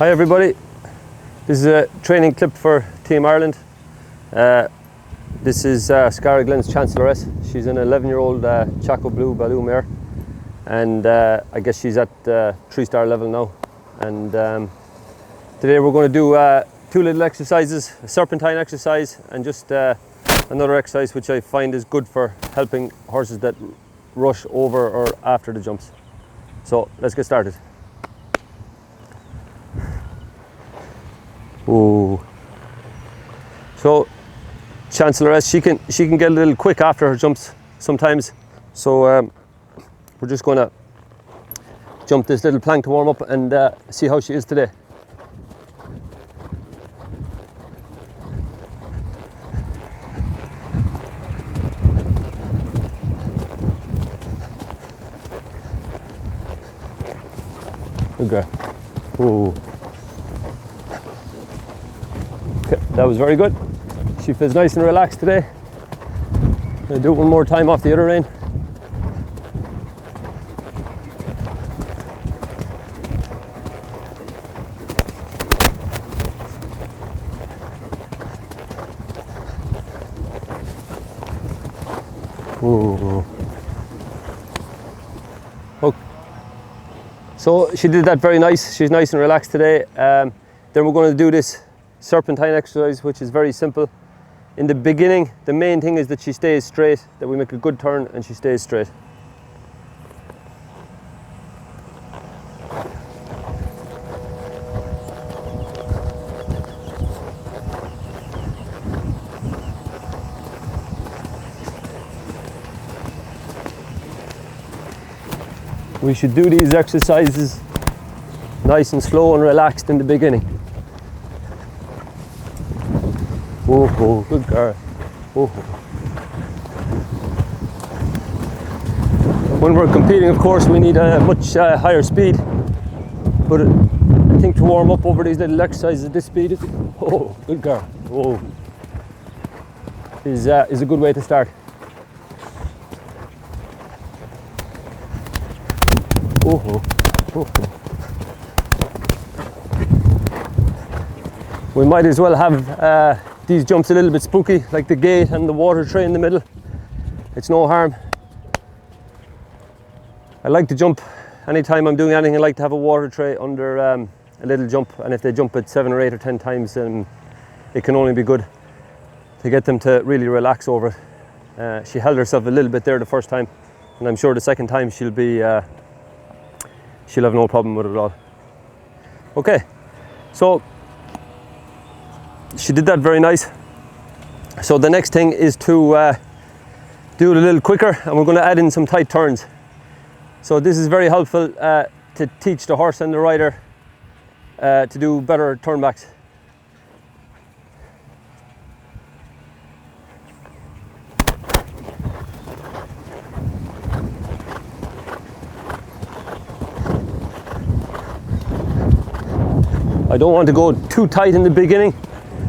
Hi everybody, this is a training clip for Team Ireland. This is Scarra Glenn's Chancelloress. She's an 11-year-old Chaco Blue Baloo mare, and I guess she's at 3-star level now. And today we're going to do 2 little exercises, a serpentine exercise and just another exercise which I find is good for helping horses that rush over or after the jumps. So let's get started. Ooh. So Chancelloress, she can get a little quick after her jumps sometimes. So we're just going to jump this little plank to warm up and see how she is today. Good girl. Ooh. Okay, that was very good. She feels nice and relaxed today. I'll do it one more time off the other rein. Ooh. Okay. So she did that very nice. She's nice and relaxed today. Then we're going to do this serpentine exercise, which is very simple. In the beginning, the main thing is that she stays straight, that we make a good turn and she stays straight. We should do these exercises nice and slow and relaxed in the beginning. Oh, good girl. Oh. When we're competing, of course, we need a much higher speed. But I think to warm up over these little exercises at this speed, oh, good girl. Oh, is a good way to start. Oh. We might as well have these jumps a little bit spooky, like the gate and the water tray in the middle. It's no harm. I like to jump anytime I'm doing anything. I like to have a water tray under a little jump, and if they jump it 7 or 8 or 10 times, then it can only be good to get them to really relax over it. She held herself a little bit there the first time, and I'm sure the second time she'll have no problem with it at all. Okay, so she did that very nice. So the next thing is to do it a little quicker, and we're going to add in some tight turns. So this is very helpful to teach the horse and the rider to do better turnbacks. I don't want to go too tight in the beginning,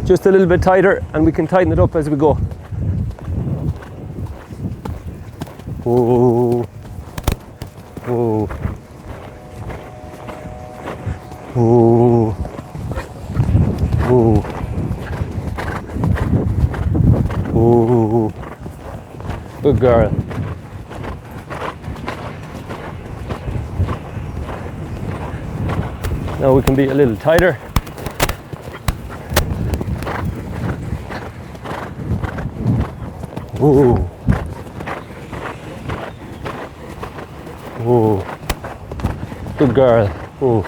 just a little bit tighter, and we can tighten it up as we go. Oh, oh, oh, oh, oh, good girl. Now we can be a little tighter. Ooh. Ooh. Good girl. Ooh.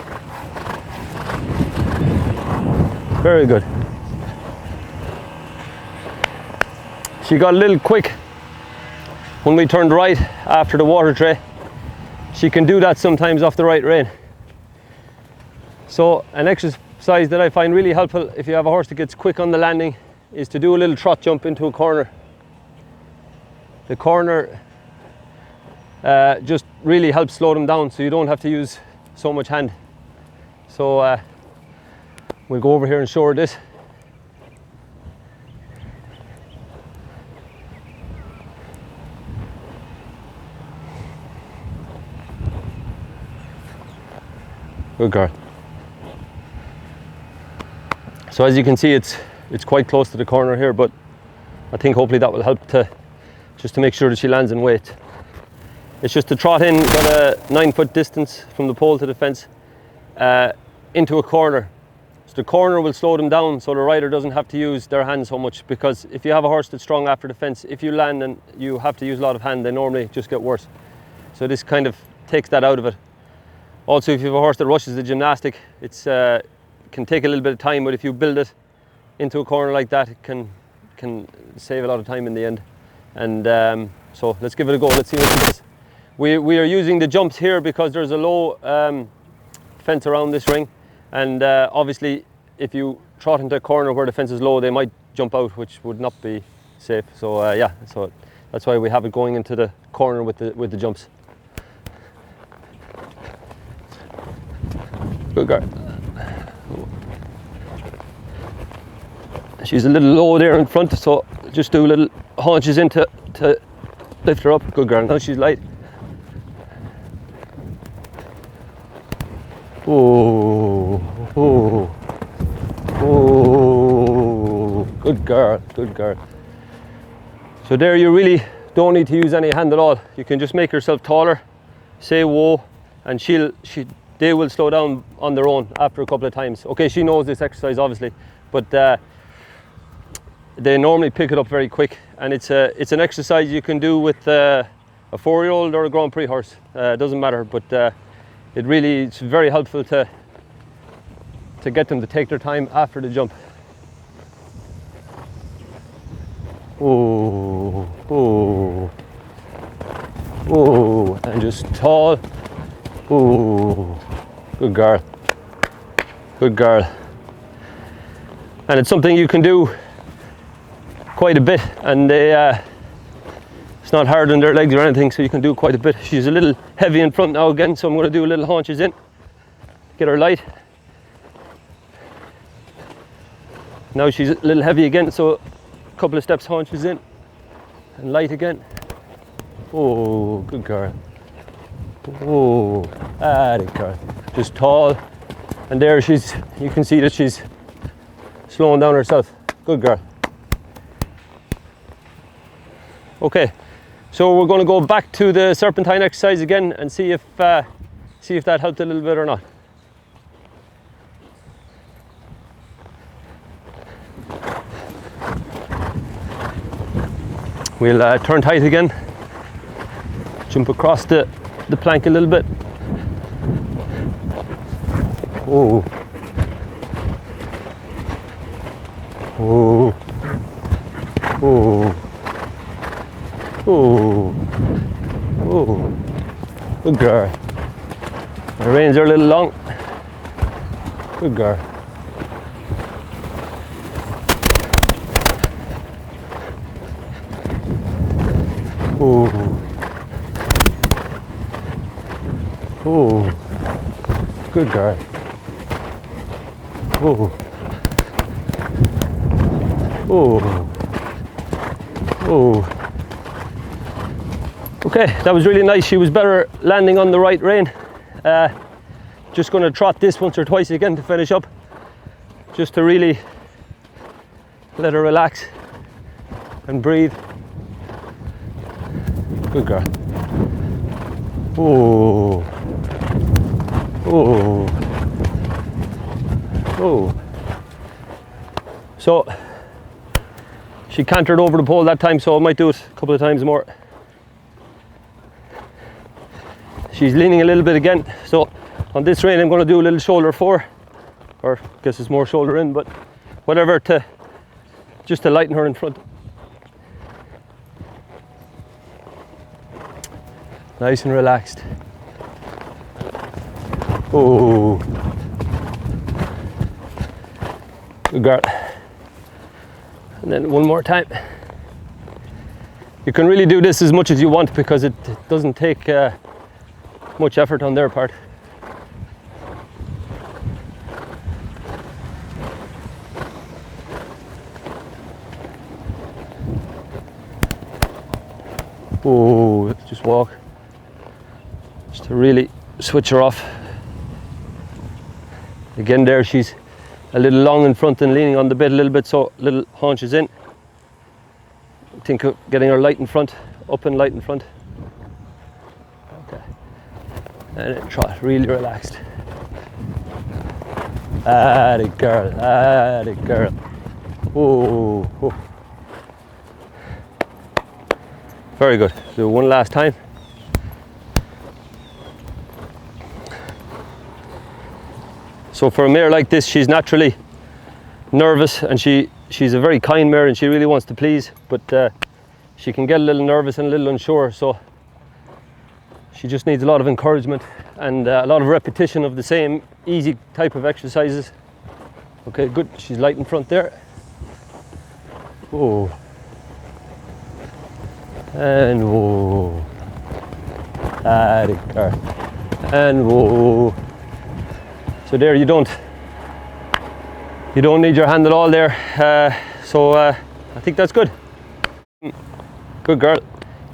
Very good. She got a little quick when we turned right after the water tray. She can do that sometimes off the right rein. So an exercise that I find really helpful if you have a horse that gets quick on the landing is to do a little trot jump into a corner. The corner just really helps slow them down, so you don't have to use so much hand. So we'll go over here and show her this. Good girl. So as you can see, it's quite close to the corner here, but I think hopefully that will help to just to make sure that she lands in weight. It's just to trot in, got a 9-foot distance from the pole to the fence into a corner. So the corner will slow them down, so the rider doesn't have to use their hands so much, because if you have a horse that's strong after the fence, if you land and you have to use a lot of hand, they normally just get worse. So this kind of takes that out of it. Also, if you have a horse that rushes the gymnastic, it's can take a little bit of time, but if you build it into a corner like that, it can save a lot of time in the end. And so let's give it a go. Let's see what it does. We are using the jumps here because there's a low fence around this ring, and obviously if you trot into a corner where the fence is low, they might jump out, which would not be safe. So yeah, so that's why we have it going into the corner with the jumps. Good girl. She's a little low there in front, so just do little haunches in to lift her up. Good girl. Now she's light. Oh, oh, oh, good girl, good girl. So there you really don't need to use any hand at all. You can just make yourself taller, say whoa, and they will slow down on their own after a couple of times. Okay, she knows this exercise obviously, but they normally pick it up very quick, and it's an exercise you can do with a 4-year-old or a Grand Prix horse. It doesn't matter, but it's very helpful to get them to take their time after the jump. Oh, oh, oh, and just tall. Oh, good girl, good girl. And it's something you can do quite a bit, and it's not hard on their legs or anything, so you can do quite a bit. She's a little heavy in front now again, so I'm going to do a little haunches in, get her light. Now she's a little heavy again, so a couple of steps haunches in and light again. Oh, good girl. Oh, good girl. Just tall, and there you can see that she's slowing down herself. Good girl. Okay, so we're going to go back to the serpentine exercise again and see if that helped a little bit or not. We'll turn tight again, jump across the plank a little bit. Oh, oh, oh. Oh, oh, good girl. The reins are a little long. Good girl. Oh, oh, good girl. Oh, oh, oh. Okay, that was really nice. She was better landing on the right rein. Just going to trot this once or twice again to finish up, just to really let her relax and breathe. Good girl. Oh, oh, oh. So she cantered over the pole that time, so I might do it a couple of times more. She's leaning a little bit again, so on this rein I'm going to do a little shoulder 4, or I guess it's more shoulder in, but whatever, just to lighten her in front. Nice and relaxed. Oh, good girl. And then one more time. You can really do this as much as you want because it doesn't take much effort on their part. Oh, just walk. Just to really switch her off. Again there, she's a little long in front and leaning on the bit a little bit, so little haunches in. Think of getting her light in front, up and light in front. Okay. And then trot, really relaxed. Ah, the girl, ah, the girl. Oh, oh. Very good. Do one last time. So for a mare like this, she's naturally nervous, and she's a very kind mare and she really wants to please, but she can get a little nervous and a little unsure, so she just needs a lot of encouragement and a lot of repetition of the same easy type of exercises. Okay, good. She's light in front there. Oh. And whoa. Ah, the car. And whoa. So there, you don't need your hand at all there. So I think that's good. Good girl.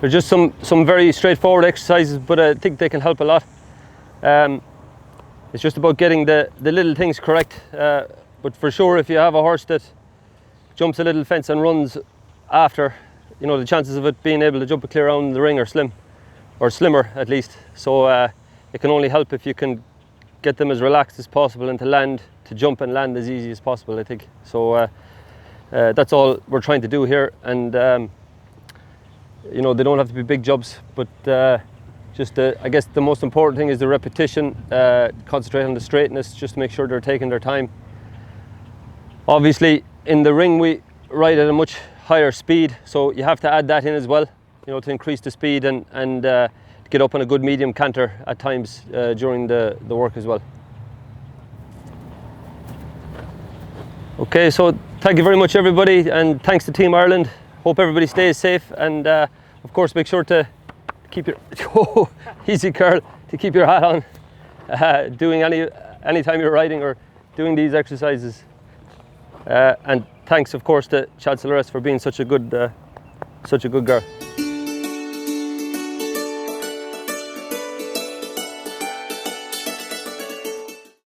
They're just some very straightforward exercises, but I think they can help a lot. It's just about getting the little things correct. But for sure, if you have a horse that jumps a little fence and runs after, you know, the chances of it being able to jump a clear round the ring are slim, or slimmer at least. So it can only help if you can get them as relaxed as possible and to jump and land as easy as possible, I think. So that's all we're trying to do here. And you know, they don't have to be big jumps, but I guess the most important thing is the repetition. Concentrate on the straightness, just to make sure they're taking their time. Obviously, in the ring we ride at a much higher speed, so you have to add that in as well, you know, to increase the speed and get up on a good medium canter at times during the work as well. Okay, so thank you very much everybody, and thanks to Team Ireland. Hope everybody stays safe, and of course make sure to keep your easy girl, to keep your hat on doing anytime you're riding or doing these exercises. And thanks of course to Chad Solaris for being such a good girl.